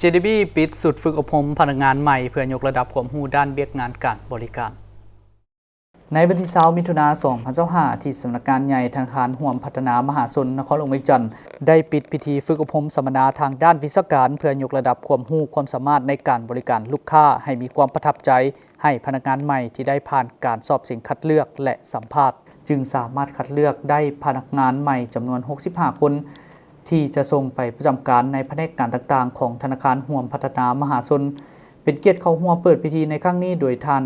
JDB ปิดสุดฝึกอบรมพนักงานใหม่เพื่อยกระดับความรู้ด้านเวียกงานการบริการในวันที่20มิถุนายน2025ที่สำนักงานใหญ่ธนาคารห่วมพัฒนามหาชนนครหลวงเวียงจันทร์ได้ปิดพิธีฝึกอบรมสัมมนาทางด้านวิชาการเพื่อยกระดับความรู้ความสามารถในการบริการลูกค้าให้มีความประทับใจให้พนักงานใหม่ที่ได้ผ่านการสอบเสียงคัดเลือกและสัมภาษณ์จึงสามารถคัดเลือกได้พนักงานใหม่จำนวน65คนที่จะส่งไปประจำการในแผนกการต่างๆของธนาคารห่วมพัฒนามหาชนเป็นเกียรติเข้าร่วมเปิดพิธีในครั้งนี้โดยท่าน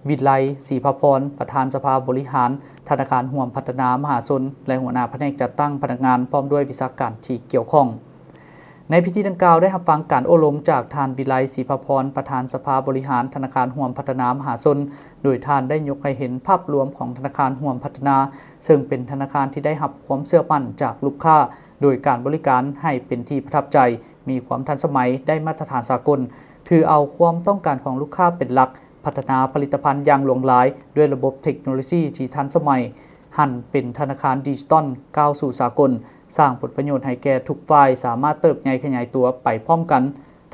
วิไลศรีภพรประธานสภาบริหารธนาคารห่วมพัฒนามหาชนและหัวหน้าแผนกจัดตั้งพนักงานพร้อมด้วยวิชาการที่เกี่ยวข้องในพิธีดังกล่าวได้รับฟังการอบรมจากท่านวิไลศรีภพรประธานสภาบริหารธนาคารห่วมพัฒนามหาชนโดยท่านได้ยกให้เห็นภาพรวมของธนาคารห่วมพัฒนาซึ่งเป็นธนาคารที่ได้รับความเชื่อมั่นจากลูกค้าโดยการบริการให้เป็นที่ประทับใจมีความทันสมัยได้มาตรฐานสากลถือเอาความต้องการของลูกค้าเป็นหลักพัฒนาผลิตภัณฑ์อย่างหลากหลายด้วยระบบเทคโนโลยีที่ทันสมัยหันเป็นธนาคารดิจิตอลก้าวสู่สากลสร้างผลประโยชน์ให้แก่ทุกฝ่ายสามารถเติบใหญ่ขยายตัวไปพร้อมกัน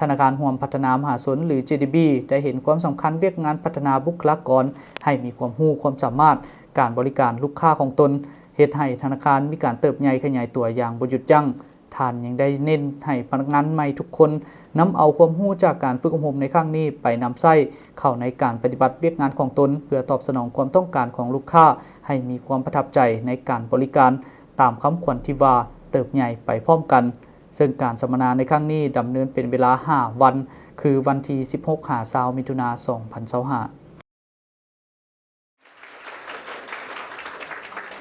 ธนาคารห่วมพัฒนามหาชนหรือ JDB ได้เห็นความสำคัญเวียกงานพัฒนาบุคลากรให้มีความรู้ความสามารถการบริการลูกค้าของตนเฮ็ดให้ธนาคารมีการเติบใหญ่ขยายตัวอย่างบ่หยุดยั้งท่านยังได้เน้นให้พนักงานใหม่ทุกคนนำเอาความรู้จากการฝึกอบรมในครั้งนี้ไปนำใช้เข้าในการปฏิบัติเวียกงานของตนเพื่อตอบสนองความต้องการของลูกค้าให้มีความประทับใจในการบริการตามคำขวัญที่ว่าเติบใหญ่ไปพร้อมกันซึ่งการสัมมนาในครั้งนี้ดำเนินเป็นเวลา5วันคือวันที่16-20มิถุนายน2025